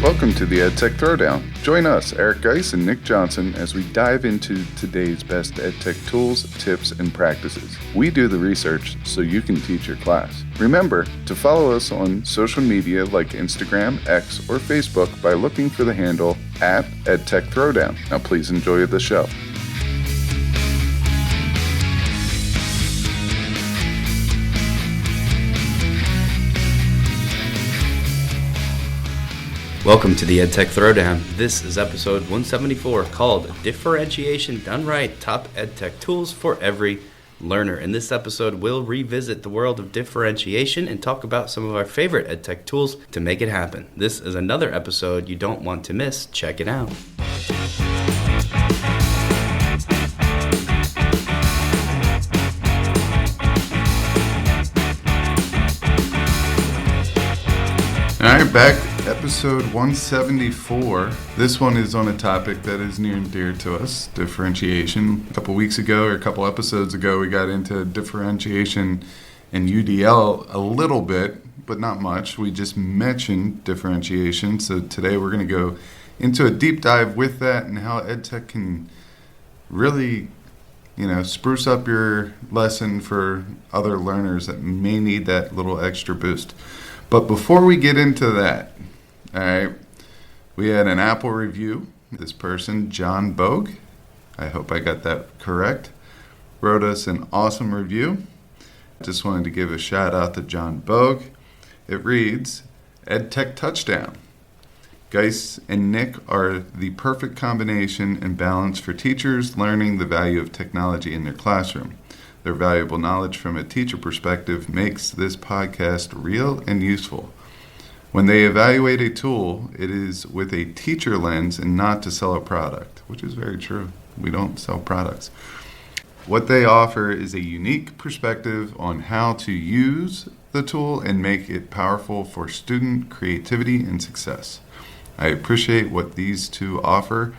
Welcome to the EdTech Throwdown. Join us, Eric Guise and Nick Johnson, as we dive into today's best EdTech tools, tips, and practices. We do the research so you can teach your class. Remember to follow us on social media like Instagram, X, or Facebook by looking for the handle at EdTech Throwdown. Now please enjoy the show. Welcome to the EdTech Throwdown. This is episode 174 called Differentiation Done Right, Top EdTech Tools for Every Learner. In this episode, we'll revisit the world of differentiation and talk about some of our favorite EdTech tools to make it happen. This is another episode you don't want to miss. Check it out. All right, back. Episode 174. This one is on a topic that is near and dear to us, differentiation. A couple weeks ago or a couple episodes ago, we got into differentiation in UDL a little bit, but not much. We just mentioned differentiation. So today we're going to go into a deep dive with that and how EdTech can really, spruce up your lesson for other learners that may need that little extra boost. But before we get into that, all right, we had an Apple review. This person, John Bogue, I hope I got that correct, wrote us an awesome review. Just wanted to give a shout out to John Bogue. It reads, EdTech Touchdown. Guise and Nick are the perfect combination and balance for teachers learning the value of technology in their classroom. Their valuable knowledge from a teacher perspective makes this podcast real and useful. When they evaluate a tool, it is with a teacher lens and not to sell a product, which is very true. We don't sell products. What they offer is a unique perspective on how to use the tool and make it powerful for student creativity and success. I appreciate what these two offer,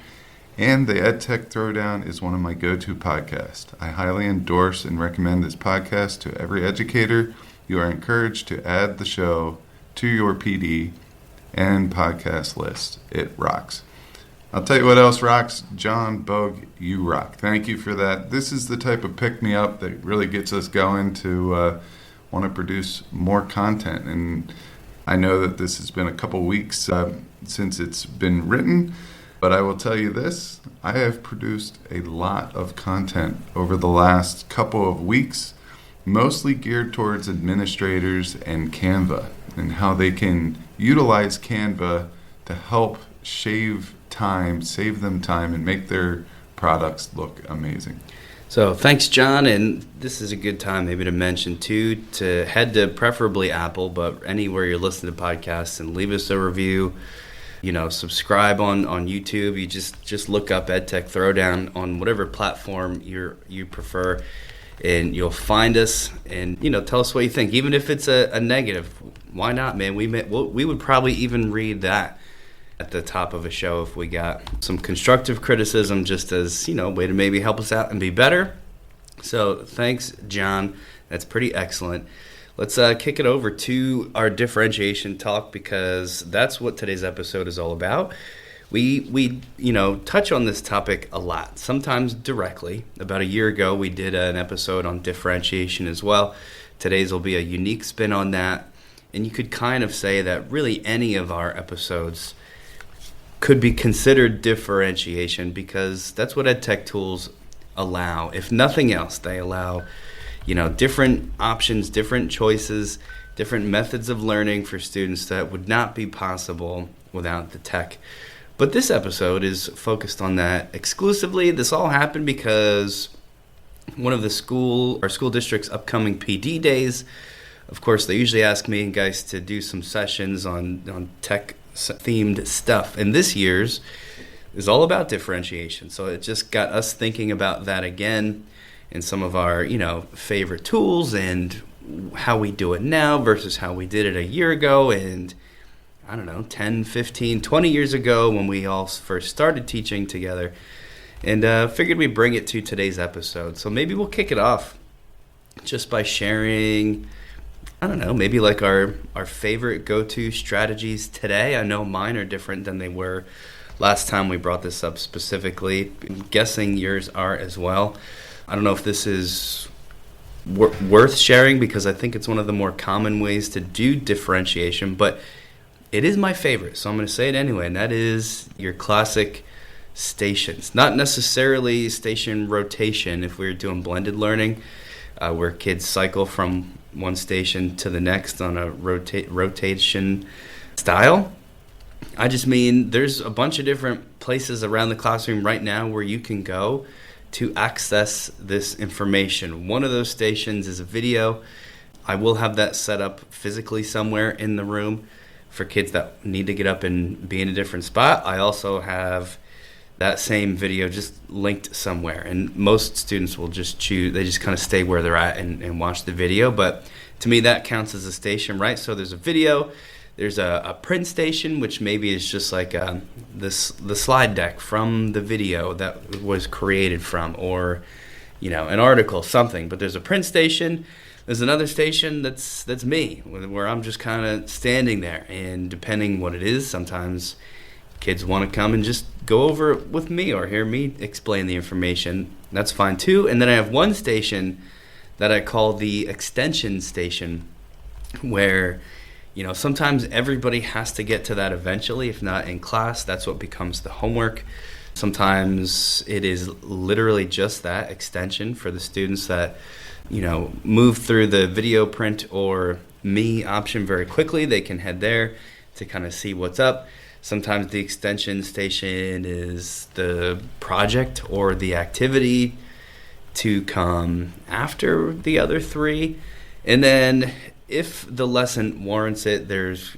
and the EdTech Throwdown is one of my go-to podcasts. I highly endorse and recommend this podcast to every educator. You are encouraged to add the show to your PD and podcast list. It rocks. I'll tell you what else rocks. John Bogue, you rock. Thank you for that. This is the type of pick-me-up that really gets us going to want to produce more content. And I know that this has been a couple weeks since it's been written, but I will tell you this, I have produced a lot of content over the last couple of weeks, mostly geared towards administrators and Canva and how they can utilize Canva to help save them time, and make their products look amazing. So thanks, John, and this is a good time maybe to mention, too, to head to preferably Apple, but anywhere you're listening to podcasts, and leave us a review. Subscribe on YouTube. You just look up EdTech Throwdown on whatever platform you prefer, and you'll find us, and tell us what you think. Even if it's a negative, why not, man? We would probably even read that at the top of a show if we got some constructive criticism, just as way to maybe help us out and be better. So thanks, John. That's pretty excellent. Let's kick it over to our differentiation talk, because that's what today's episode is all about. We touch on this topic a lot, sometimes directly. About a year ago, we did an episode on differentiation as well. Today's will be a unique spin on that. And you could kind of say that really any of our episodes could be considered differentiation, because that's what EdTech tools allow. If nothing else, they allow different options, different choices, different methods of learning for students that would not be possible without the tech. But this episode is focused on that exclusively. This all happened because one of our school district's upcoming PD days, of course, they usually ask me and Guise to do some sessions on tech-themed stuff. And this year's is all about differentiation. So it just got us thinking about that again, and some of our, favorite tools, and how we do it now versus how we did it a year ago, and 10, 15, 20 years ago when we all first started teaching together, and figured we'd bring it to today's episode. So maybe we'll kick it off just by sharing I don't know, maybe like our favorite go-to strategies today. I know mine are different than they were last time we brought this up specifically. I'm guessing yours are as well. I don't know if this is worth sharing because I think it's one of the more common ways to do differentiation, but it is my favorite, so I'm going to say it anyway, and that is your classic stations. Not necessarily station rotation if we were doing blended learning, where kids cycle from one station to the next on a rotation style. I just mean there's a bunch of different places around the classroom right now where you can go to access this information. One of those stations is a video. I will have that set up physically somewhere in the room for kids that need to get up and be in a different spot. I also have that same video just linked somewhere, and most students will just choose, they just kind of stay where they're at and watch the video. But to me, that counts as a station, right? So there's a video, there's a print station, which maybe is just like the slide deck from the video that was created from, or an article, something. But there's a print station. There's another station that's me, where I'm just kind of standing there, and depending what it is, sometimes kids want to come and just go over it with me or hear me explain the information. That's fine too. And then I have one station that I call the extension station, where sometimes everybody has to get to that eventually. If not in class, that's what becomes the homework. Sometimes it is literally just that extension for the students that move through the video, print, or me option very quickly. They can head there to kind of see what's up. Sometimes the extension station is the project or the activity to come after the other three. And then if the lesson warrants it, there's,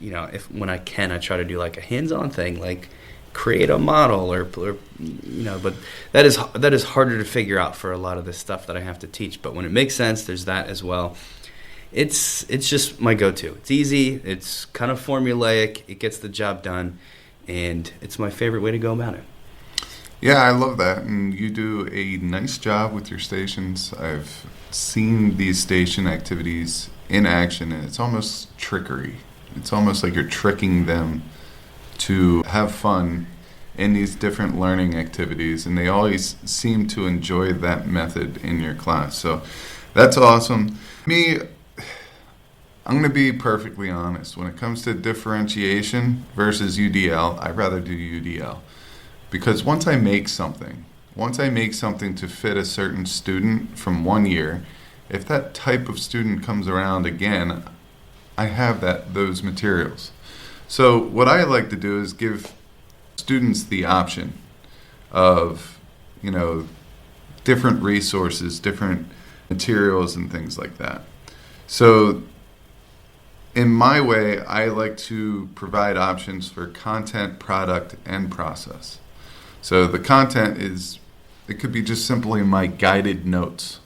when I can, I try to do like a hands-on thing, like create a model or but that is harder to figure out for a lot of the stuff that I have to teach. But when it makes sense, there's that as well. It's just my go-to. It's easy. It's kind of formulaic. It gets the job done, and it's my favorite way to go about it. Yeah, I love that, and you do a nice job with your stations. I've seen these station activities in action, and it's almost trickery. It's almost like you're tricking them to have fun in these different learning activities, and they always seem to enjoy that method in your class. So that's awesome. I'm going to be perfectly honest. When it comes to differentiation versus UDL, I'd rather do UDL. Because once I make something to fit a certain student from one year, if that type of student comes around again, I have those materials. So what I like to do is give students the option of, different resources, different materials and things like that. So in my way, I like to provide options for content, product, and process. So the content it could be just simply my guided notes.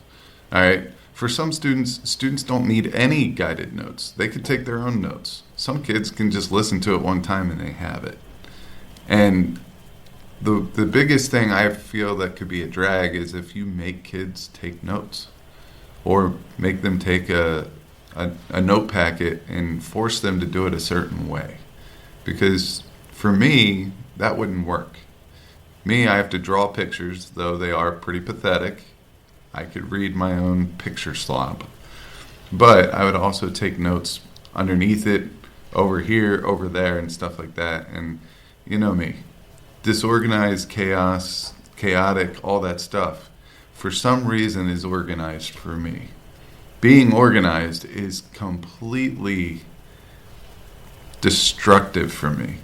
All right. For some students don't need any guided notes. They could take their own notes. Some kids can just listen to it one time and they have it. And the biggest thing I feel that could be a drag is if you make kids take notes, or make them take a note packet and force them to do it a certain way. Because for me, that wouldn't work. I have to draw pictures, though they are pretty pathetic. I could read my own picture slop. But I would also take notes underneath it, over here, over there, and stuff like that. And you know me. Disorganized, chaos, chaotic, all that stuff, for some reason is organized for me. Being organized is completely destructive for me.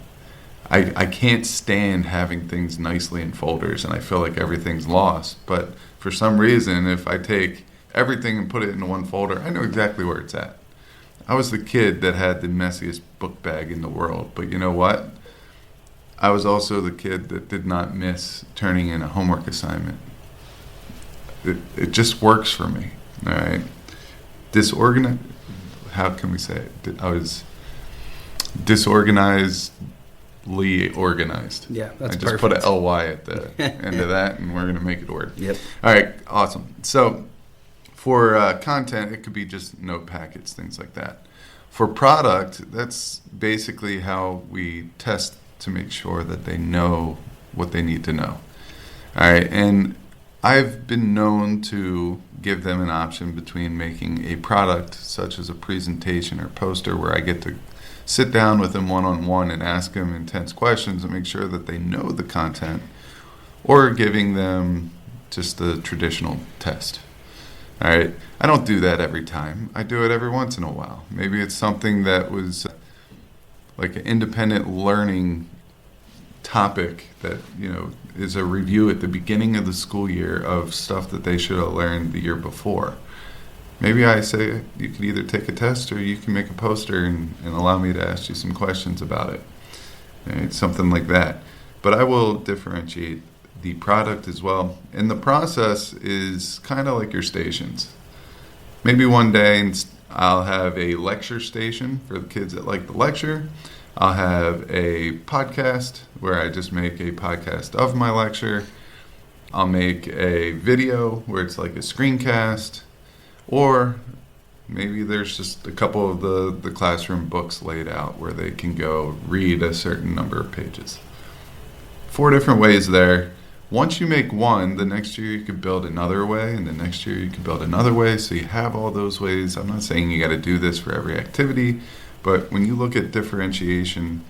I can't stand having things nicely in folders, and I feel like everything's lost. But for some reason, if I take everything and put it into one folder, I know exactly where it's at. I was the kid that had the messiest book bag in the world, but you know what? I was also the kid that did not miss turning in a homework assignment. It just works for me, all right? Disorganized, how can we say it? I was disorganizedly organized. Yeah, that's perfect. I just put an LY at the end of that, and we're going to make it work. Yep. All right, awesome. So For content, it could be just note packets, things like that. For product, that's basically how we test to make sure that they know what they need to know. All right, and I've been known to give them an option between making a product, such as a presentation or poster, where I get to sit down with them one-on-one and ask them intense questions and make sure that they know the content, or giving them just the traditional test. All right, I don't do that every time. I do it every once in a while. Maybe it's something that was like an independent learning topic that, is a review at the beginning of the school year of stuff that they should have learned the year before. Maybe I say, you can either take a test or you can make a poster and allow me to ask you some questions about it. Right? Something like that. But I will differentiate the product as well. And the process is kind of like your stations. Maybe one day I'll have a lecture station for the kids that like the lecture. I'll have a podcast where I just make a podcast of my lecture. I'll make a video where it's like a screencast. Or maybe there's just a couple of the classroom books laid out where they can go read a certain number of pages. 4 different ways there. Once you make one, the next year you could build another way, and the next year you could build another way, so you have all those ways. I'm not saying you got to do this for every activity, but when you look at differentiation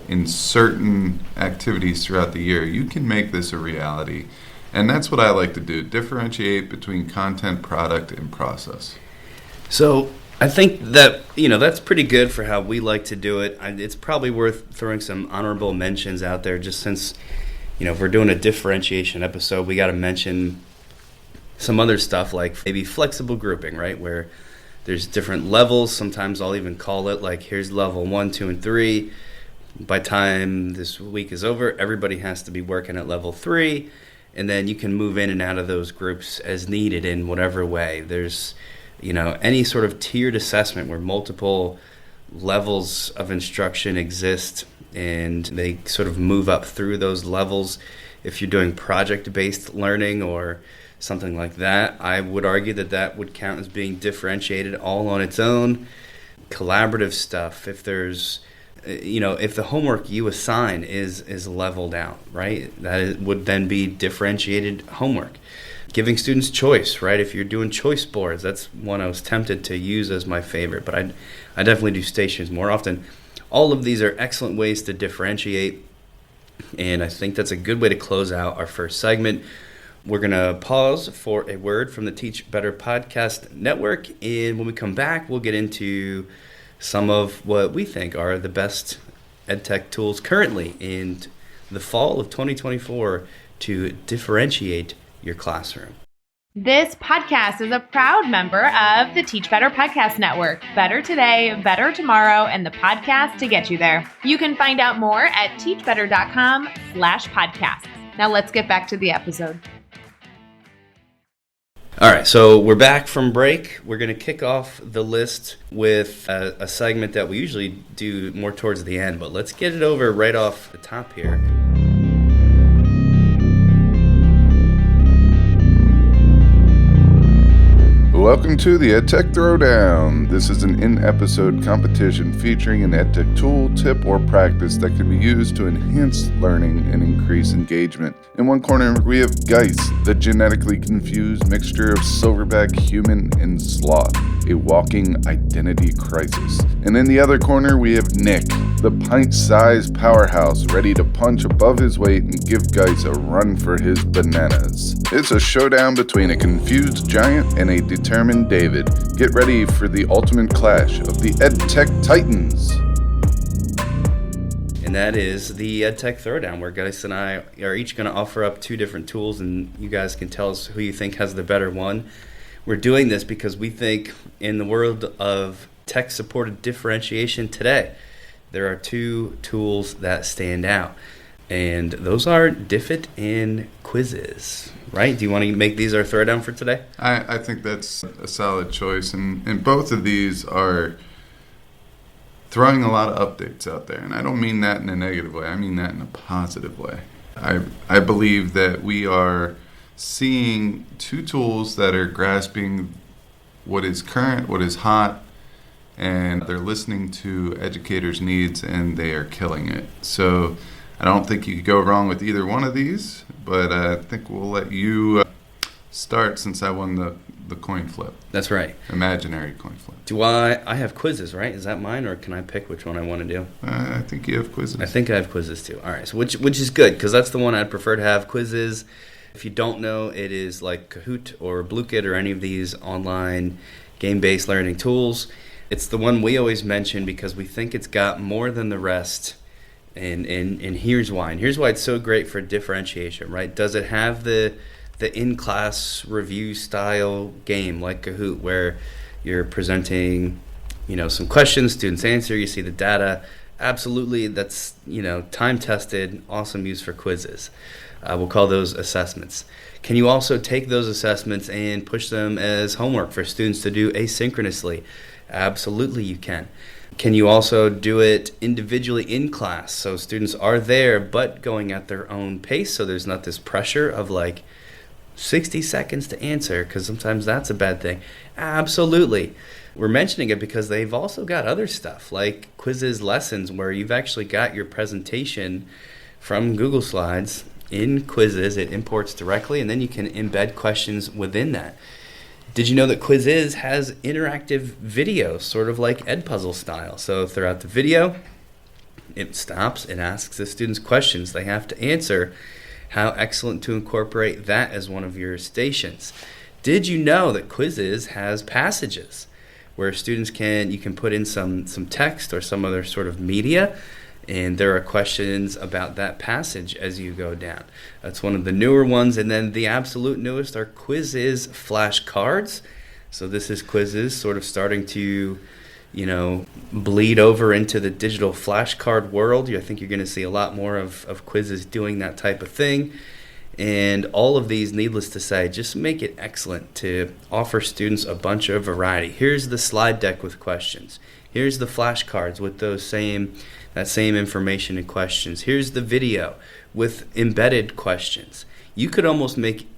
in certain activities throughout the year, you can make this a reality. And that's what I like to do, differentiate between content, product, and process. So I think that, that's pretty good for how we like to do it. It's probably worth throwing some honorable mentions out there, just since if we're doing a differentiation episode, we got to mention some other stuff like maybe flexible grouping, right? Where there's different levels. Sometimes I'll even call it like, here's level 1, 2, and 3. By time this week is over, everybody has to be working at level 3. And then you can move in and out of those groups as needed in whatever way. There's, any sort of tiered assessment where multiple levels of instruction exist, and they sort of move up through those levels. If you're doing project-based learning or something like that, I would argue that would count as being differentiated all on its own. Collaborative stuff, if there's, if the homework you assign is leveled out, right, would then be differentiated homework. Giving students choice, right? If you're doing choice boards, that's one I was tempted to use as my favorite, but I definitely do stations more often. All of these are excellent ways to differentiate, and I think that's a good way to close out our first segment. We're going to pause for a word from the Teach Better Podcast Network, and when we come back, we'll get into some of what we think are the best EdTech tools currently in the fall of 2024 to differentiate your classroom. This podcast is a proud member of the Teach Better Podcast Network. Better today, better tomorrow, and the podcast to get you there. You can find out more at teachbetter.com/podcasts. Now let's get back to the episode. All right, so we're back from break. We're going to kick off the list with a segment that we usually do more towards the end, but let's get it over right off the top here. Welcome to the EdTech Throwdown. This is an in-episode competition featuring an EdTech tool, tip, or practice that can be used to enhance learning and increase engagement. In one corner, we have Guise, the genetically confused mixture of silverback, human, and sloth, a walking identity crisis. And in the other corner, we have Nick, the pint-sized powerhouse ready to punch above his weight and give Guise a run for his bananas. It's a showdown between a confused giant and a determined David. Get ready for the ultimate clash of the EdTech Titans. And that is the EdTech Throwdown, where Guise and I are each going to offer up 2 different tools, and you guys can tell us who you think has the better one. We're doing this because we think in the world of tech-supported differentiation today, there are 2 tools that stand out. And those are Diffit and Quizzes, right? Do you want to make these our throwdown for today? I think that's a solid choice, and both of these are throwing a lot of updates out there. And I don't mean that in a negative way. I mean that in a positive way. I believe that we are seeing 2 tools that are grasping what is current, what is hot, and they're listening to educators' needs, and they are killing it. So I don't think you could go wrong with either one of these, but I think we'll let you start since I won the coin flip. That's right. Imaginary coin flip. Do I have quizzes, right? Is that mine, or can I pick which one I want to do? I think you have quizzes. I think I have quizzes too. All right, so which is good, because that's the one I'd prefer to have, quizzes. If you don't know, it is like Kahoot or Blue-Kit or any of these online game-based learning tools. It's the one we always mention because we think it's got more than the rest, and here's why. And here's why it's so great for differentiation, right? Does it have the in-class review style game like Kahoot, where you're presenting, some questions, students answer, you see the data? Absolutely, that's, time-tested, awesome use for quizzes. We'll call those assessments. Can you also take those assessments and push them as homework for students to do asynchronously? Absolutely, you can. Can you also do it individually in class, so students are there but going at their own pace, so there's not this pressure of 60 seconds to answer, because sometimes that's a bad thing? Absolutely. We're mentioning it because they've also got other stuff like quizzes, lessons, where you've actually got your presentation from Google Slides in quizzes. It imports directly, and then you can embed questions within that. Did you know that Quizzes has interactive video, sort of like Edpuzzle style? So throughout the video, it stops and asks the students questions they have to answer. How excellent to incorporate that as one of your stations. Did you know that Quizzes has passages where students you can put in some text or some other sort of media, and there are questions about that passage as you go down? That's one of the newer ones. And then the absolute newest are Quizzes flashcards. So this is Quizzes sort of starting to, bleed over into the digital flashcard world. I think you're going to see a lot more of Quizzes doing that type of thing. And all of these, needless to say, just make it excellent to offer students a bunch of variety. Here's the slide deck with questions. Here's the flashcards with that same information and questions. Here's the video with embedded questions. You could almost make,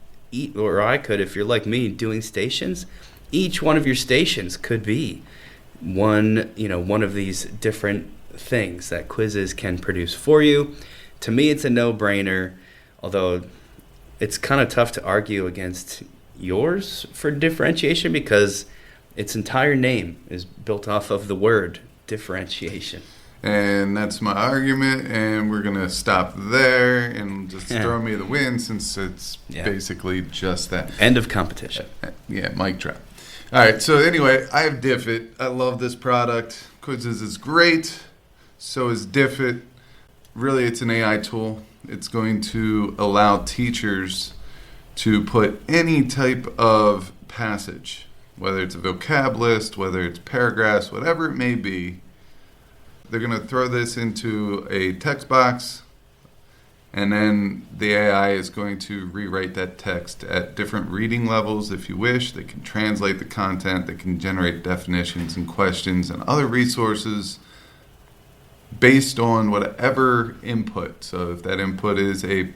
or I could, if you're like me, doing stations. Each one of your stations could be one of these different things that Quizzes can produce for you. To me, it's a no-brainer, although it's kind of tough to argue against yours for differentiation because its entire name is built off of the word differentiation. And that's my argument, and we're going to stop there and just throw me the win, since it's basically just that. End of competition. Yeah, mic drop. All right, so anyway, I have Diffit. I love this product. Quizzes is great. So is Diffit. Really, it's an AI tool. It's going to allow teachers to put any type of passage, whether it's a vocab list, whether it's paragraphs, whatever it may be. They're going to throw this into a text box, and then the AI is going to rewrite that text at different reading levels if you wish. They can translate the content. They can generate definitions and questions and other resources based on whatever input. So if that input is a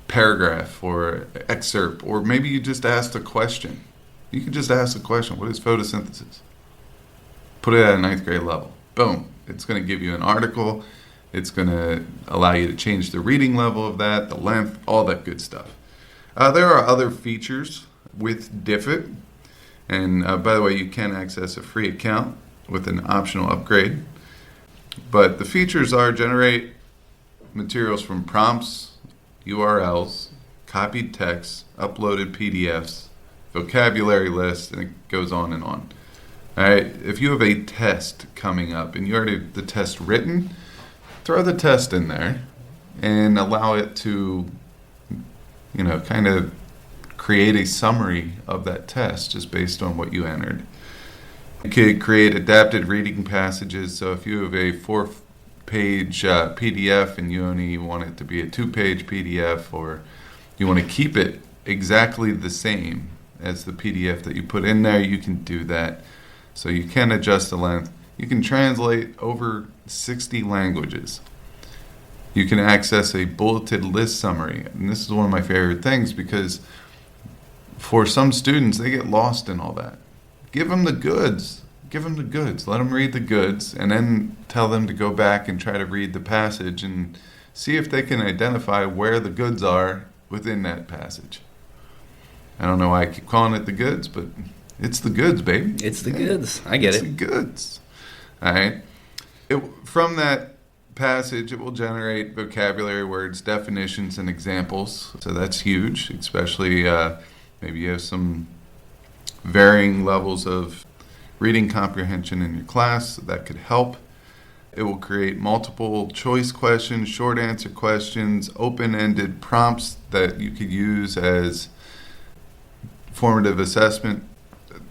paragraph or excerpt, or maybe you just asked a question. You could just ask the question, what is photosynthesis? Put it at a 9th grade level. Boom. It's going to give you an article. It's going to allow you to change the reading level of that, the length, all that good stuff. There are other features with Diffit. And by the way, you can access a free account with an optional upgrade. But the features are generate materials from prompts, URLs, copied text, uploaded PDFs, vocabulary lists, and it goes on and on. All right, if you have a test coming up and you already have the test written, throw the test in there and allow it to, kind of create a summary of that test just based on what you entered. You could create adapted reading passages. So if you have a 4-page PDF and you only want it to be a 2-page PDF, or you want to keep it exactly the same as the PDF that you put in there, you can do that. So you can adjust the length. You can translate over 60 languages. You can access a bulleted list summary. And this is one of my favorite things because for some students, they get lost in all that. give them the goods. Give them the goods. Let them read the goods, and then tell them to go back and try to read the passage and see if they can identify where the goods are within that passage. I don't know why I keep calling it the goods, but it's the goods, baby. It's the goods. I get it. It's the goods. All right. From that passage, it will generate vocabulary words, definitions, and examples. So that's huge, especially maybe you have some varying levels of reading comprehension in your class. That could help. It will create multiple choice questions, short answer questions, open-ended prompts that you could use as formative assessment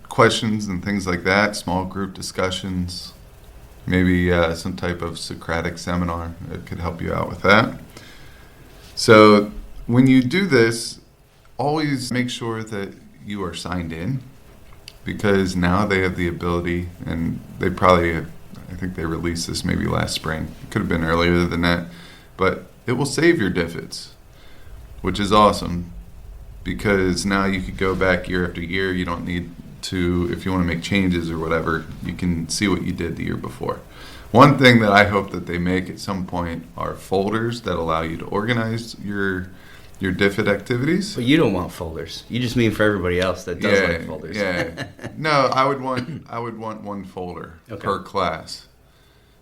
questions and things like that, small group discussions, maybe some type of Socratic seminar that could help you out with that. So when you do this, always make sure that you are signed in, because now they have the ability, and they probably have, I think they released this maybe last spring. It could have been earlier than that, but it will save your diffits, which is awesome, because now you could go back year after year. You don't need to, if you want to make changes or whatever, you can see what you did the year before. One thing that I hope that they make at some point are folders that allow you to organize your diffit activities. But you don't want folders. You just mean for everybody else that does like folders. Yeah. No, I would want one folder per class.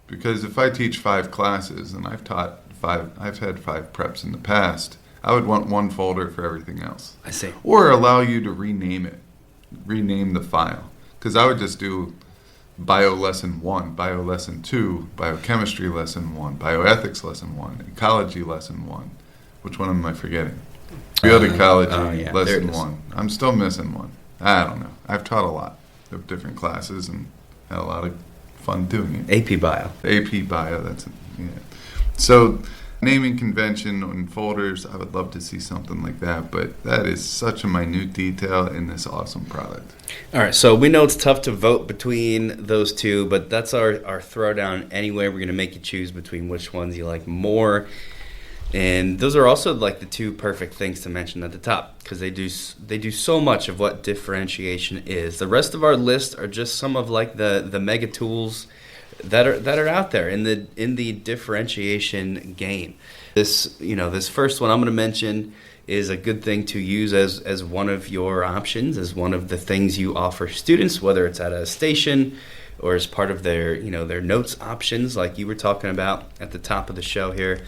Because if I teach 5 classes, and I've had 5 preps in the past, I would want one folder for everything else. I see. Or allow you to rename the file. Because I would just do bio lesson 1, bio lesson 2, biochemistry lesson 1, bioethics lesson 1, ecology lesson 1. Which one am I forgetting? Field ecology lesson 1. I'm still missing one. I don't know. I've taught a lot of different classes and had a lot of fun doing it. AP Bio. AP Bio, that's it. Yeah. So naming convention on folders, I would love to see something like that, but that is such a minute detail in this awesome product. All right, so we know it's tough to vote between those two, but that's our throwdown anyway. We're going to make you choose between which ones you like more. And those are also like the 2 perfect things to mention at the top, because they do so much of what differentiation is. The rest of our list are just some of like the mega tools that are out there in the differentiation game. This first one I'm going to mention is a good thing to use as one of your options, as one of the things you offer students, whether it's at a station or as part of their notes options like you were talking about at the top of the show here.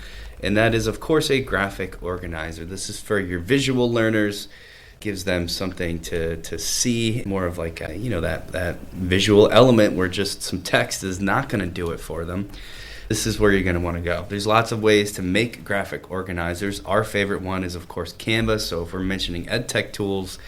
And that is, of course, a graphic organizer. This is for your visual learners. Gives them something to see, more of like that visual element where just some text is not going to do it for them. This is where you're going to want to go. There's lots of ways to make graphic organizers. Our favorite one is, of course, Canva. So if we're mentioning EdTech Tools,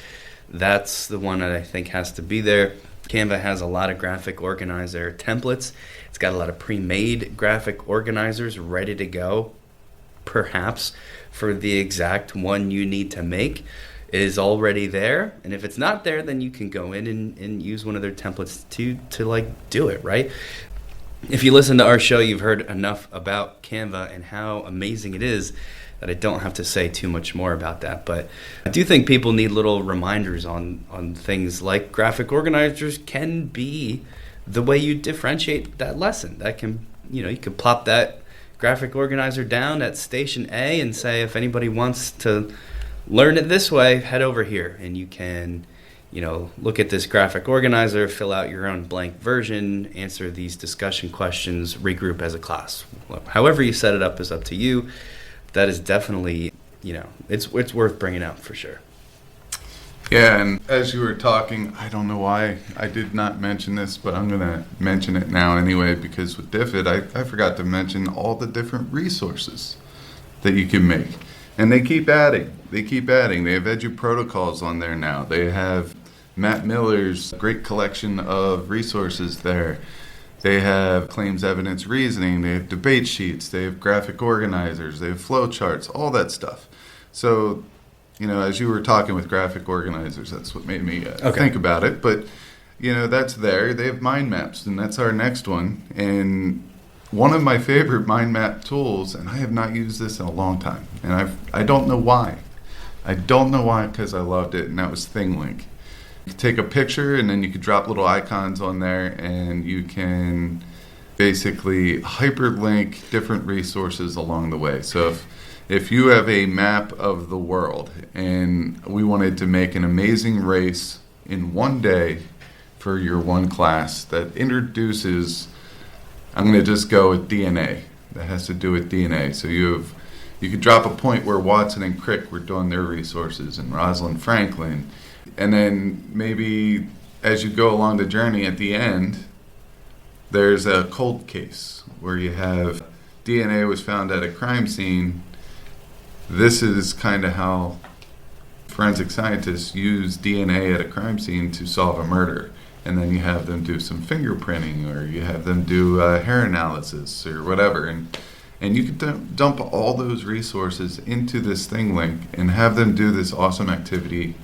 that's the one that I think has to be there. Canva has a lot of graphic organizer templates. It's got a lot of pre-made graphic organizers ready to go, perhaps for the exact one you need to make. It is already there, and if it's not there, then you can go in and use one of their templates to like do it, right? If you listen to our show, you've heard enough about Canva and how amazing it is that I don't have to say too much more about that. But I do think people need little reminders on things like graphic organizers can be the way you differentiate that lesson. That can, you could plop that graphic organizer down at station A and say, if anybody wants to learn it this way, head over here, and you can look at this graphic organizer, fill out your own blank version, answer these discussion questions, regroup as a class. However you set it up is up to you. That is definitely, it's worth bringing out for sure. Yeah, and as you were talking, I don't know why I did not mention this, but I'm going to mention it now anyway, because with Diffit, I forgot to mention all the different resources that you can make. And they keep adding. They have EduProtocols on there now. They have Matt Miller's great collection of resources there. They have claims evidence reasoning. They have debate sheets. They have graphic organizers. They have flowcharts, all that stuff. So, as you were talking with graphic organizers, that's what made me think about it. But, that's there. They have mind maps, and that's our next one. And one of my favorite mind map tools, and I have not used this in a long time, and I don't know why. I don't know why, because I loved it, and that was ThingLink. You take a picture and then you could drop little icons on there, and you can basically hyperlink different resources along the way. So if you have a map of the world and we wanted to make an amazing race in one day for your one class that introduces, I'm going to just go with DNA, that has to do with DNA. So you could drop a point where Watson and Crick were doing their resources, and Rosalind Franklin, and then maybe as you go along the journey at the end, there's a cold case where you have DNA was found at a crime scene. This is kind of how forensic scientists use DNA at a crime scene to solve a murder. And then you have them do some fingerprinting, or you have them do hair analysis or whatever. And you can dump all those resources into this thing link and have them do this awesome activity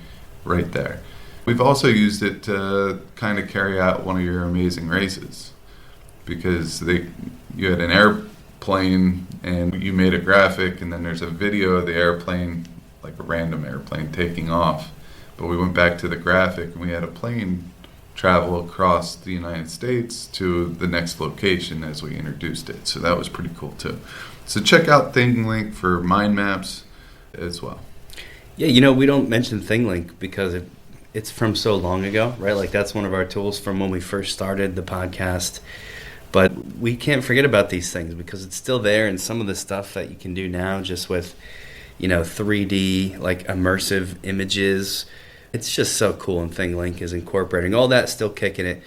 right there. We've also used it to kind of carry out one of your amazing races, because you had an airplane and you made a graphic, and then there's a video of the airplane, like a random airplane taking off. But we went back to the graphic and we had a plane travel across the United States to the next location as we introduced it. So that was pretty cool too. So check out ThingLink for mind maps as well. Yeah, we don't mention ThingLink because it's from so long ago, right? Like that's one of our tools from when we first started the podcast. But we can't forget about these things because it's still there, and some of the stuff that you can do now just with, 3D, like immersive images. It's just so cool, and ThingLink is incorporating all that, still kicking it.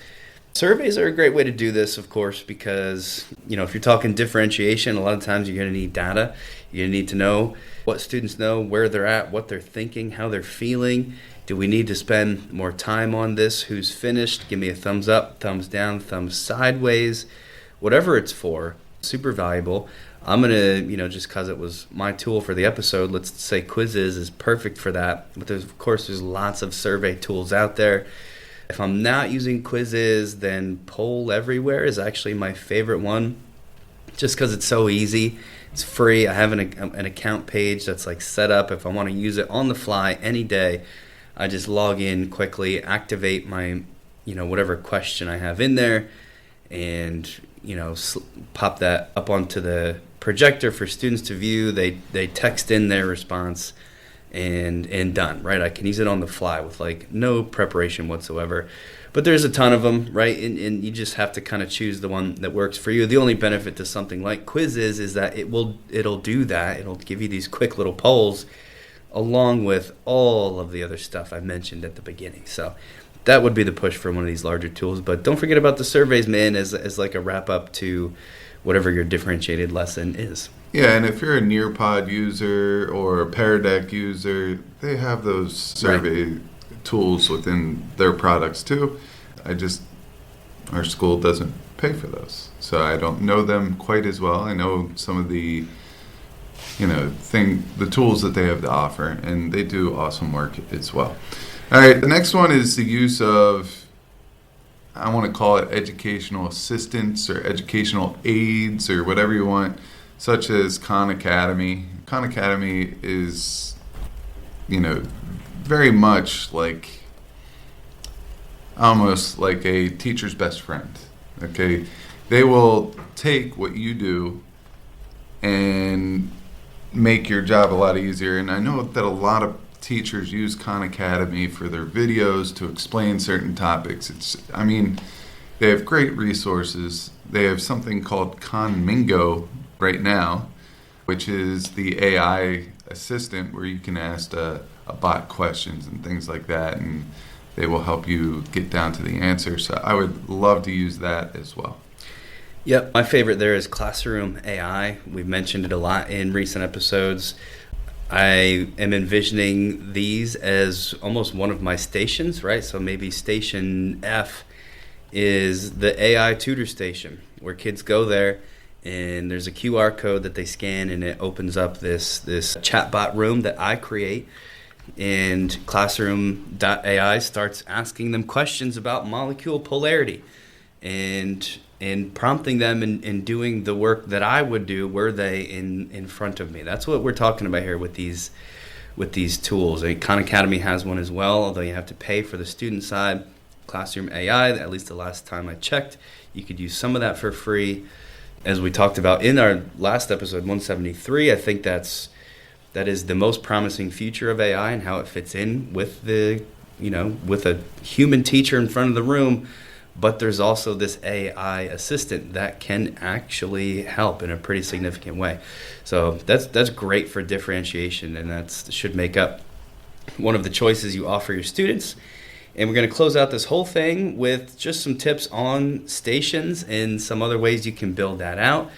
Surveys are a great way to do this, of course, because, if you're talking differentiation, a lot of times you're going to need data. You're going to need to know what students know, where they're at, what they're thinking, how they're feeling. Do we need to spend more time on this? Who's finished? Give me a thumbs up, thumbs down, thumbs sideways, whatever it's for. Super valuable. I'm going to, just because it was my tool for the episode, let's say Quizzes is perfect for that. But there's lots of survey tools out there. If I'm not using Quizzes, then Poll Everywhere is actually my favorite one, just because it's so easy. It's free. I have an account page that's like set up. If I want to use it on the fly any day, I just log in quickly, activate my, whatever question I have in there, and, pop that up onto the projector for students to view. They text in their response and done, right? I can use it on the fly with like no preparation whatsoever. But there's a ton of them, right? And you just have to kind of choose the one that works for you. The only benefit to something like Quizzes is that it'll do that. It'll give you these quick little polls along with all of the other stuff I mentioned at the beginning. So that would be the push for one of these larger tools. But don't forget about the surveys, man, as like a wrap up to whatever your differentiated lesson is. Yeah, and if you're a Nearpod user or a Pear Deck user, they have those survey tools within their products too. Our school doesn't pay for those, so I don't know them quite as well. I know some of the the tools that they have to offer, and they do awesome work as well. All right, the next one is the use of, I want to call it educational assistants or educational aids or whatever you want, such as Khan Academy. Khan Academy is, very much like, almost like a teacher's best friend, okay? They will take what you do and make your job a lot easier. And I know that a lot of teachers use Khan Academy for their videos to explain certain topics. They have great resources. They have something called Khan Mingo right now, which is the AI assistant where you can ask a bot questions and things like that, and they will help you get down to the answer. So I would love to use that as well. Yep, my favorite there is Classroom AI. We've mentioned it a lot in recent episodes. I am envisioning these as almost one of my stations, right? So maybe station F is the AI tutor station, where kids go there and there's a QR code that they scan, and it opens up this chatbot room that I create, and Classroom.ai starts asking them questions about molecule polarity and prompting them and doing the work that I would do were they in front of me. That's what we're talking about here with these with these tools. Khan Academy has one as well, although you have to pay for the student side. Classroom AI, at least the last time I checked, you could use some of that for free. As we talked about in our last episode, 173, I think that is the most promising future of AI and how it fits in with with a human teacher in front of the room. But there's also this AI assistant that can actually help in a pretty significant way. So that's great for differentiation, and that should make up one of the choices you offer your students. And we're going to close out this whole thing with just some tips on stations and some other ways you can build that out.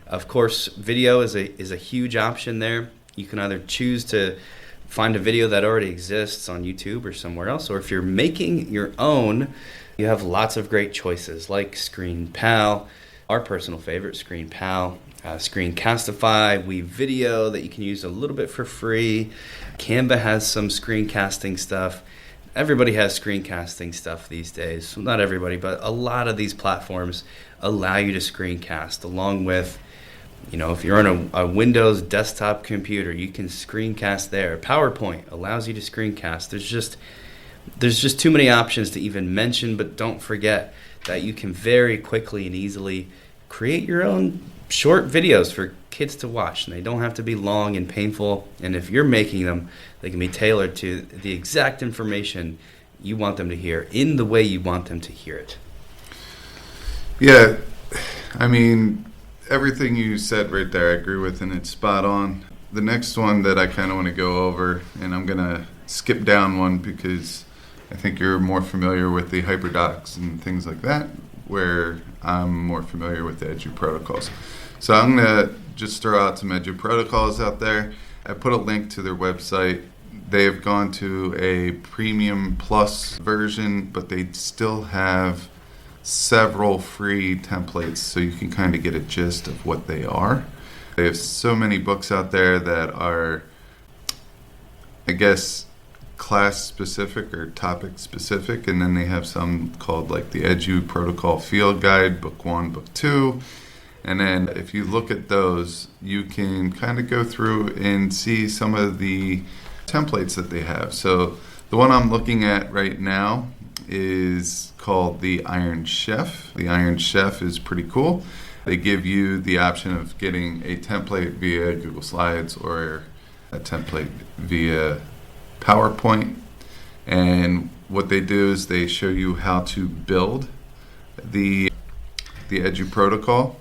Of course, video is a huge option there. You can either choose to find a video that already exists on YouTube or somewhere else, or if you're making your own, you have lots of great choices like ScreenPal, our personal favorite, ScreenPal, Screencastify, WeVideo that you can use a little bit for free. Canva has some screencasting stuff. Everybody has screencasting stuff these days. Well, not everybody, but a lot of these platforms allow you to screencast, along with, if you're on a Windows desktop computer, you can screencast there. PowerPoint allows you to screencast. There's just too many options to even mention, but don't forget that you can very quickly and easily create your own short videos for kids to watch, and they don't have to be long and painful. And if you're making them, they can be tailored to the exact information you want them to hear in the way you want them to hear it. Yeah, I mean, everything you said right there, I agree with, and it's spot on. The next one that I kind of want to go over, and I'm going to skip down one because I think you're more familiar with the HyperDocs and things like that, where I'm more familiar with the Edu protocols. So I'm going to just throw out some Edu protocols out there. I put a link to their website. They have gone to a premium plus version, but they still have several free templates, so you can kind of get a gist of what they are. They have so many books out there that are, I guess, class specific or topic specific, and then they have some called like the Edu Protocol Field Guide, Book 1, Book 2. And then if you look at those, you can kind of go through and see some of the templates that they have. So the one I'm looking at right now is called the Iron Chef. The Iron Chef is pretty cool. They give you the option of getting a template via Google Slides or a template via PowerPoint. And what they do is they show you how to build the Edu protocol.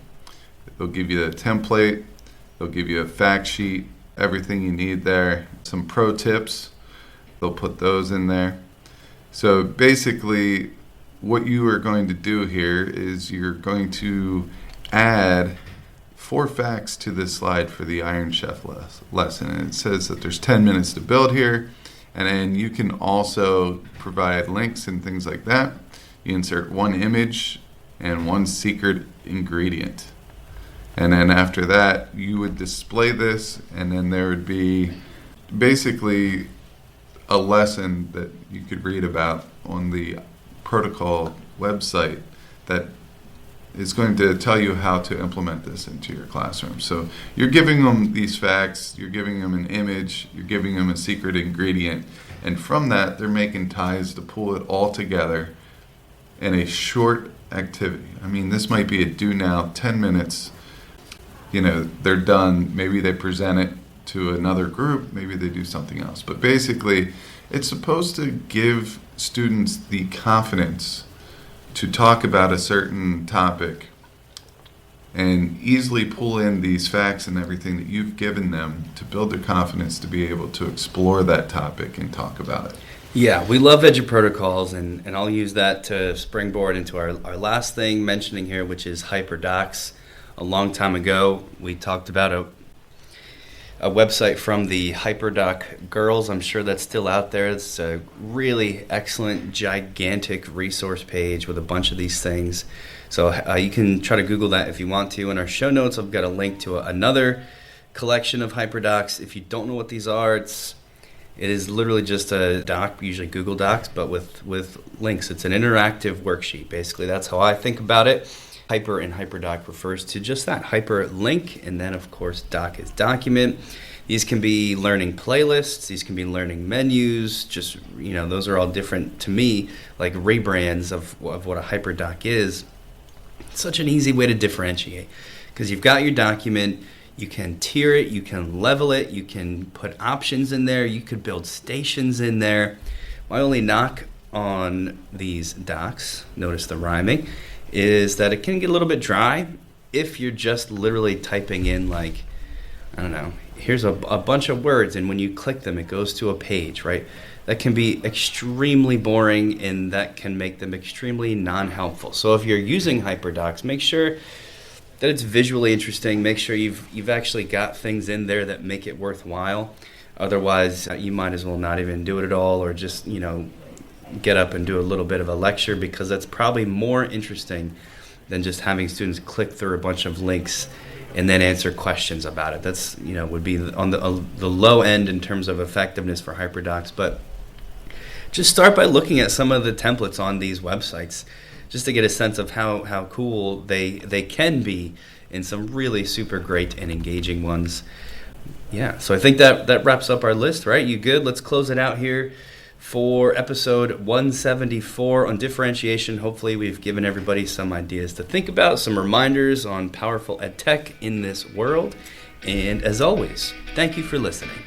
They'll give you the template, they'll give you a fact sheet, everything you need there, some pro tips, they'll put those in there. So basically, what you are going to do here is you're going to add 4 facts to this slide for the Iron Chef lesson. And it says that there's 10 minutes to build here, and then you can also provide links and things like that. You insert 1 image and 1 secret ingredient. And then after that, you would display this, and then there would be basically a lesson that you could read about on the protocol website that is going to tell you how to implement this into your classroom. So you're giving them these facts, you're giving them an image, you're giving them a secret ingredient, and from that, they're making ties to pull it all together in a short activity. I mean, this might be a do now, 10 minutes. They're done. Maybe they present it to another group. Maybe they do something else. But basically, it's supposed to give students the confidence to talk about a certain topic and easily pull in these facts and everything that you've given them to build their confidence to be able to explore that topic and talk about it. Yeah, we love Edu protocols, and I'll use that to springboard into our last thing mentioning here, which is HyperDocs. A long time ago, we talked about a website from the HyperDoc girls. I'm sure that's still out there. It's a really excellent, gigantic resource page with a bunch of these things. So you can try to Google that if you want to. In our show notes, I've got a link to another collection of HyperDocs. If you don't know what these are, it is literally just a doc, usually Google Docs, but with links. It's an interactive worksheet. Basically, that's how I think about it. Hyper and hyperdoc refers to just that, hyper link, and then of course doc is document. These can be learning playlists, these can be learning menus, just, those are all different to me, like rebrands of what a hyperdoc is. It's such an easy way to differentiate because you've got your document, you can tier it, you can level it, you can put options in there, you could build stations in there. My only knock on these docs, notice the rhyming, is that it can get a little bit dry if you're just literally typing in here's a bunch of words, and when you click them, it goes to a page, right? That can be extremely boring, and that can make them extremely non-helpful. So if you're using hyperdocs, make sure that it's visually interesting. Make sure you've actually got things in there that make it worthwhile. Otherwise, you might as well not even do it at all, or just, get up and do a little bit of a lecture, because that's probably more interesting than just having students click through a bunch of links and then answer questions about it. That's, would be on the low end in terms of effectiveness for hyperdocs. But just start by looking at some of the templates on these websites just to get a sense of how cool they can be, and some really super great and engaging ones. Yeah, so I think that wraps up our list, right? You good? Let's close it out here for episode 174 on differentiation. Hopefully we've given everybody some ideas to think about, some reminders on powerful ed tech in this world. And as always, thank you for listening.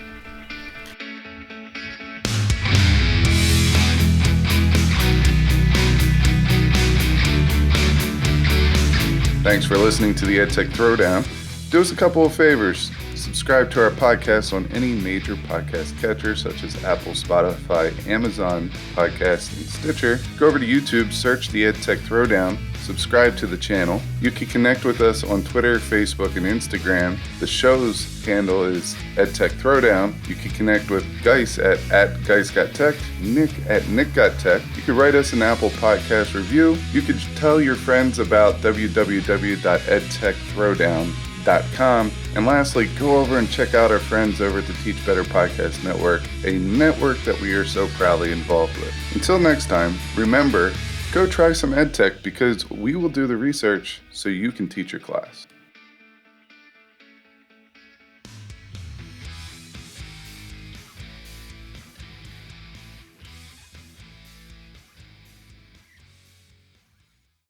Thanks for listening to the EdTech Throwdown. Do us a couple of favors. Subscribe to our podcast on any major podcast catcher such as Apple, Spotify, Amazon Podcasts, and Stitcher. Go over to YouTube, search the EdTech Throwdown, subscribe to the channel. You can connect with us on Twitter, Facebook, and Instagram. The show's handle is EdTech Throwdown. You can connect with Guise at GuiseGotTech, Nick at NickGotTech. You can write us an Apple Podcast review. You could tell your friends about www.edtechthrowdown.com. And lastly, go over and check out our friends over at the Teach Better Podcast Network, a network that we are so proudly involved with. Until next time, remember, go try some EdTech, because we will do the research so you can teach your class.